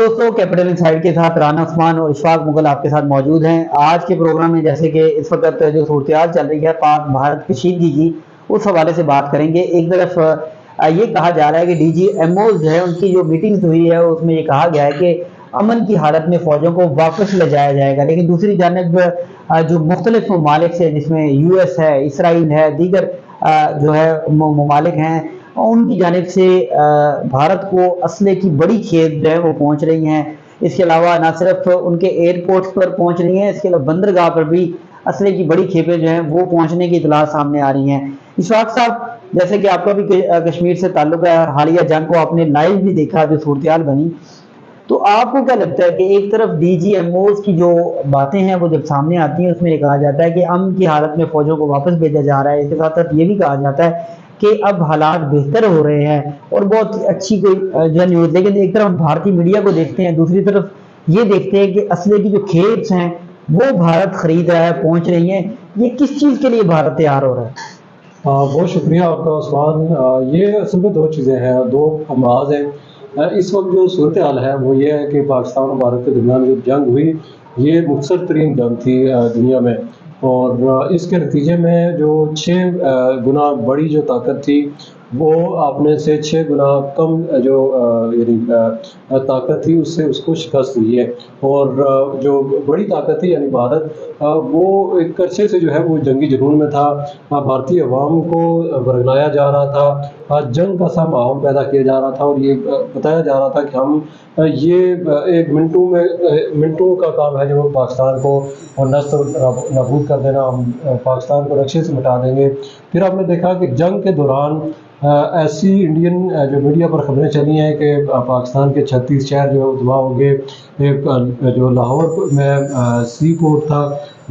दोस्तों, capital inside के साथ राना उस्मान और इशफाक मुगल आपके साथ मौजूद हैं। आज के प्रोग्राम में जैसे कि इस वक्त जो सूरत चल रही है पाक भारत कशीदगी की, उस हवाले से बात करेंगे। एक तरफ ये कहा जा रहा है कि DGMO जो है उनकी जो मीटिंग्स हुई है उसमें ये कहा गया है कि अमन की हालत में फौजों को वापस ले जाया जाएगा, लेकिन दूसरी जानब जो मुख्तलिफ ममालिक से जिसमें US है, इसराइल है, दीगर जो है ममालिक हैं, उनकी जानिब से भारत को असले की बड़ी खेप जो है वो पहुंच रही हैं। इसके अलावा न सिर्फ उनके एयरपोर्ट पर पहुंच रही हैं, इसके अलावा बंदरगाह पर भी असले की बड़ी खेपें जो हैं वो पहुंचने की इतला सामने आ रही हैं। इशफाक साहब, जैसे कि आपका भी कश्मीर से ताल्लुक है, हालिया जंग को आपने लाइव भी देखा, जो सूरत बनी, तो आपको क्या लगता है कि एक तरफ DGMOs की जो बातें हैं वो जब सामने आती हैं उसमें ये कहा जाता है कि अमन की हालत में फौजों को वापस भेजा जा रहा है, इसके साथ साथ ये भी कहा जाता है कि अब हालात बेहतर हो रहे हैं और बहुत अच्छी कोई जो न्यूज़, लेकिन एक तरफ हम भारतीय मीडिया को देखते हैं, दूसरी तरफ ये देखते हैं कि असले की जो खेप्स हैं वो भारत खरीद रहा है, पहुंच रही हैं। ये किस चीज़ के लिए भारत तैयार हो रहा है? बहुत शुक्रिया आपका उस्मान। ये असल में दो चीज़ें हैं, दो अमराज हैं। इस वक्त जो सूरत हाल है वो ये है कि पाकिस्तान और भारत के दरमियान जो जंग हुई, ये मुख्तसर तरीन जंग थी दुनिया में, और इसके नतीजे में जो 6 गुना बड़ी जो ताकत थी वो आपने से 6 गुना कम जो यानी ताकत थी उससे उसको शिकस्त हुई है। और जो बड़ी ताकत थी यानी भारत, वो एक अरसे से जो है वो जंगी जुनून में था। भारतीय अवाम को बरगलाया जा रहा था, जंग का सा माहौल पैदा किया जा रहा था, और ये बताया जा रहा था कि हम ये एक मिनटों का काम है जो पाकिस्तान को और नस्त नाबूद कर देना, हम पाकिस्तान को नक्शे से मिटा देंगे। फिर आपने देखा कि जंग के दौरान ऐसी इंडियन जो मीडिया पर खबरें चली हैं कि पाकिस्तान के 36 शहर जो तबाह हो गए। एक जो लाहौर में सी पोर्ट था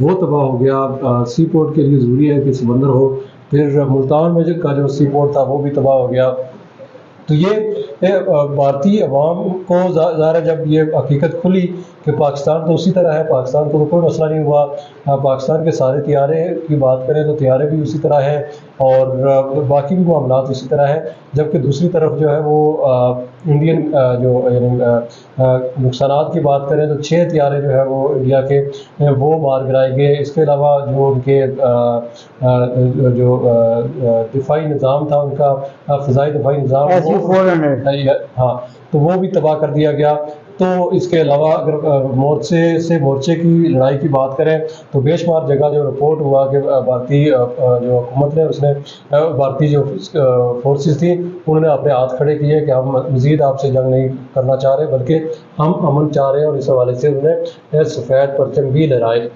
वो तबाह हो गया। सी पोर्ट के लिए ज़रूरी है कि समंदर हो। फिर मुल्तान में का जो सी पोर्ट था वो भी तबाह हो गया। तो ये भारतीय अवाम को ज़ाहिर जब ये हकीकत खुली कि पाकिस्तान तो उसी तरह है, पाकिस्तान को तो कोई मसला नहीं हुआ, पाकिस्तान के सारे तैयारे की बात करें तो तैयारे भी उसी तरह हैं और बाकी भी मामला उसी तरह है। जबकि दूसरी तरफ जो है वो इंडियन जो नुकसानात की बात करें तो 6 तैयारे जो है वो इंडिया के वो मार गिराए गए। इसके अलावा जो उनके जो दिफाई निज़ाम था, उनका फ़िज़ाई दिफाई निज़ाम, हाँ, तो वो भी तबाह कर दिया गया। तो इसके अलावा अगर मोर्चे की लड़ाई की बात करें तो बेशुमार जगह जो रिपोर्ट हुआ कि भारतीय जो हुकूमत ने उसने भारतीय जो फोर्सेस थी उन्होंने अपने हाथ खड़े किए कि हम मज़ीद आपसे जंग नहीं करना चाह रहे बल्कि हम अमन चाह रहे हैं, और इस हवाले से उन्होंने सफ़ेद परचम भी लहराए।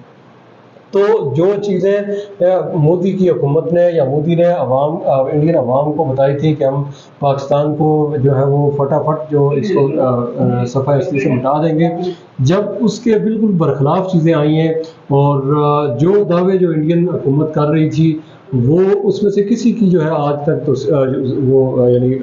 तो जो चीज़ें मोदी की हुकूमत ने या मोदी ने इंडियन अवाम को बताई थी कि हम पाकिस्तान को जो है वो फटाफट जो इसको सफ़ा हस्ती से मिटा देंगे, जब उसके बिल्कुल बरखिलाफ़ चीज़ें आई हैं और जो दावे जो इंडियन हुकूमत कर रही थी वो उसमें से किसी की जो है आज तक तो वो यानी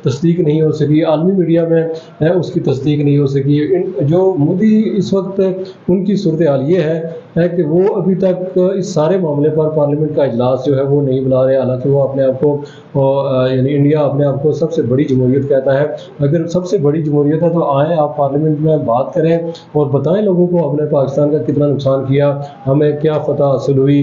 तस्दीक नहीं हो सकी। आलमी मीडिया में उसकी तस्दीक नहीं हो सकी। जो मोदी इस वक्त उनकी सूरत हाल ये है कि वो अभी तक इस सारे मामले पर पार्लियामेंट का इजलास जो है वो नहीं बुला रहे। हालांकि वो अपने आप को यानी इंडिया अपने आप को सबसे बड़ी जमहूरियत कहता है। अगर सबसे बड़ी जमहूरियत है तो आए आप पार्लियामेंट में बात करें और बताएं लोगों को हमने पाकिस्तान का कितना नुकसान किया, हमें क्या फतह हासिल हुई,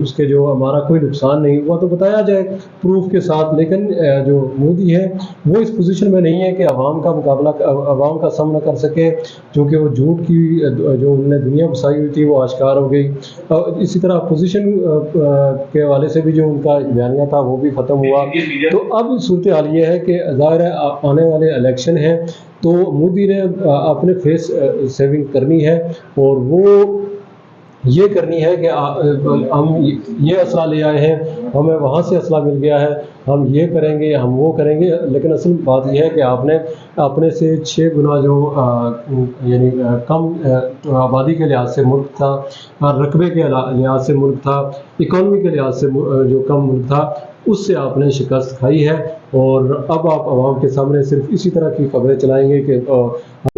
उसके जो हमारा कोई नुकसान नहीं हुआ तो बताया जाए प्रूफ के साथ। लेकिन जो मोदी है वो इस पोजीशन में नहीं है कि अवाम का मुकाबला, अवाम का सामना कर सके, क्योंकि वो झूठ की जो उन्होंने दुनिया बसाई हुई थी वो आश्कार हो गई। और इसी तरह अपोजिशन के हवाले से भी जो उनका बयानिया था वो भी ख़त्म हुआ। तो अब सूरत हाल ये है कि ज़ाहिर है आने वाले इलेक्शन हैं तो मोदी ने अपने फेस सेविंग करनी है और वो ये करनी है कि हम ये असला ले आए हैं, हमें वहाँ से असला मिल गया है, हम ये करेंगे, हम वो करेंगे। लेकिन असल बात यह है कि आपने अपने से 6 गुना जो यानी कम आबादी के लिहाज से मुल्क था, रकबे के लिहाज से मुल्क था, इकॉनमी के लिहाज से जो कम मुल्क था, उससे आपने शिकस्त खाई है। और अब आप आवाम के सामने सिर्फ इसी तरह की खबरें चलाएंगे कि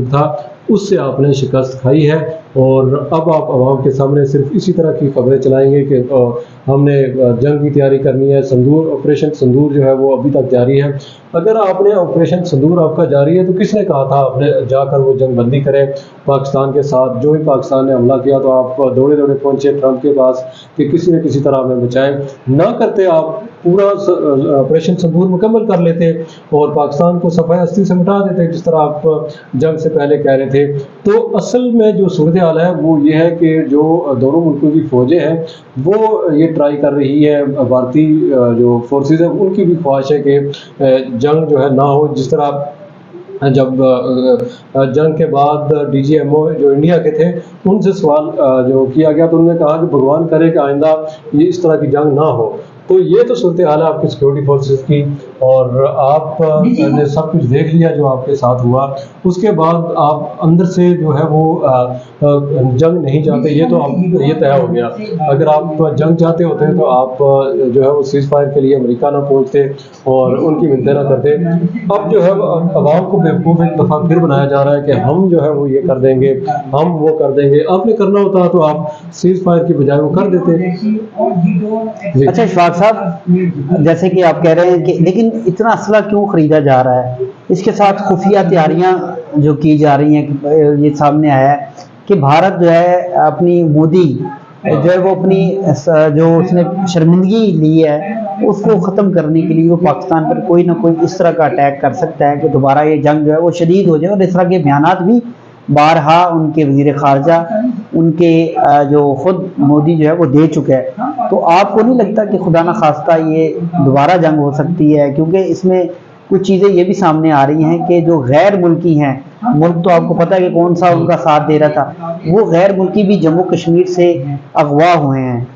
था, उससे आपने शिकस्त खाई है। और अब आप आवाम के सामने सिर्फ इसी तरह की खबरें चलाएंगे कि हमने जंग की तैयारी करनी है, संदूर ऑपरेशन संदूर जो है वो अभी तक जारी है। अगर आपने ऑपरेशन संदूर आपका जारी है तो किसने कहा था आपने जाकर वो जंग बंदी करें पाकिस्तान के साथ? जो ही पाकिस्तान ने हमला किया तो आप दौड़े दौड़े पहुंचे ट्रंप के पास कि किसी न किसी तरह हमें बचाएं। ना करते आप पूरा ऑपरेशन संदूर मुकम्मल कर लेते और पाकिस्तान को सफाई हस्ती से मिटा देते जिस तरह आप जंग से पहले कह रहे थे। तो असल में जो सूरत हाल है वो ये है कि जो दोनों मुल्कों की फौजें हैं वो ये ट्राई कर रही है, भारतीय जो फोर्सेज है उनकी भी ख्वाहिश है कि जंग जो है ना हो। जिस तरह जब जंग के बाद DGMO जो इंडिया के थे उनसे सवाल जो किया गया तो उन्होंने कहा कि भगवान करे कि आइंदा ये इस तरह की जंग ना हो। तो ये तो सूरत हाल है आपकी सिक्योरिटी फोर्सेस की, और आप ने सब कुछ देख लिया जो आपके साथ हुआ। उसके बाद आप अंदर से जो है वो जंग नहीं चाहते, ये तो आप ये तय हो गया। अगर आप जंग चाहते होते हैं तो आप जो है वो सीज फायर के लिए अमेरिका ना पहुंचते और उनकी मिन्नतें ना करते। अब जो है अवाम को बेवकूफ़ एक दफ़ा फिर बनाया जा रहा है कि हम जो है वो ये कर देंगे, हम वो कर देंगे। आपने करना होता तो आप सीज फायर की बजाय वो कर देते। अच्छा इशफाक साहब, जैसे कि आप कह रहे हैं कि लेकिन इतना असला क्यों खरीदा जा रहा है? इसके साथ खुफिया तैयारियां जो की जा रही हैं, ये सामने आया है कि भारत जो है अपनी मोदी जो है वो अपनी जो उसने शर्मिंदगी ली है उसको ख़त्म करने के लिए वो पाकिस्तान पर कोई ना कोई इस तरह का अटैक कर सकता है कि दोबारा ये जंग जो है वो शदीद हो जाए। और इस तरह के बयानात भी बारहा उनके वज़ीर ख़ारजा उनके जो ख़ुद मोदी जो है वो दे चुके हैं। तो आपको नहीं लगता कि खुदा न खास्ता ये दोबारा जंग हो सकती है? क्योंकि इसमें कुछ चीज़ें ये भी सामने आ रही हैं कि जो गैर मुल्की हैं, मुल्क तो आपको पता है कि कौन सा उनका साथ दे रहा था, वो गैर मुल्की भी जम्मू कश्मीर से अगवा हुए हैं।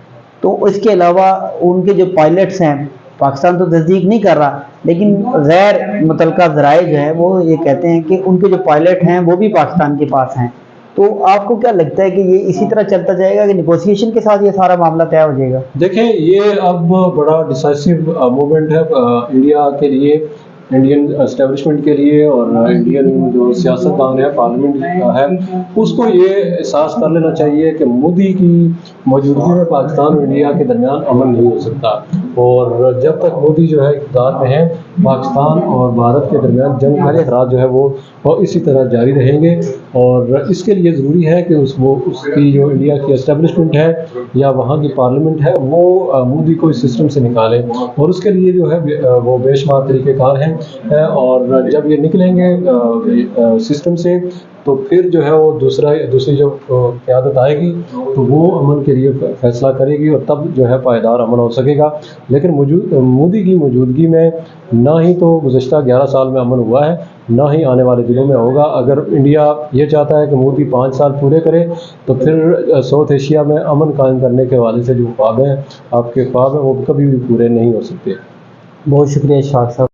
तो इसके अलावा उनके जो पायलट्स हैं, पाकिस्तान तो तस्दीक नहीं कर रहा, लेकिन गैर मुतलका ज़राए जो है वो ये कहते हैं कि उनके जो पायलट हैं वो भी पाकिस्तान के पास हैं। तो आपको क्या लगता है कि ये इसी तरह चलता जाएगा कि निगोशिएशन के साथ ये सारा मामला तय हो जाएगा? देखें, ये अब बड़ा डिसाइसिव मूवमेंट है इंडिया के लिए, इंडियन एस्टेब्लिशमेंट के लिए, और इंडियन जो सियासतदान है, पार्लियामेंट है, उसको ये एहसास कर लेना चाहिए कि मोदी की मौजूदगी में पाकिस्तान और इंडिया के दरमियान अमन नहीं हो सकता। और जब तक मोदी जो है इक़्तिदार में है, पाकिस्तान और भारत के दरमियान जंग के खतरात जो है वो इसी तरह जारी रहेंगे। और इसके लिए ज़रूरी है कि उसकी जो इंडिया की एस्टेब्लिशमेंट है या वहाँ की पार्लियामेंट है वो मोदी को इस सिस्टम से निकाले, और उसके लिए जो है वो बेशुमार तरीक़ेकार हैं। और जब ये निकलेंगे सिस्टम से तो फिर जो है वो दूसरी जो क़यादत आएगी तो वो अमन के लिए फैसला करेगी, और तब जो है पायदार अमन हो सकेगा। लेकिन मोदी की मौजूदगी में ना ही तो गुज़श्ता 11 साल में अमन हुआ है, ना ही आने वाले दिनों में होगा। अगर इंडिया ये चाहता है कि मोदी 5 साल पूरे करे तो फिर साउथ एशिया में अमन कायम करने के हवाले से जो ख्वाब हैं, आपके ख्वाब हैं, वो कभी भी पूरे नहीं हो सकते। बहुत शुक्रिया इशफाक साहब।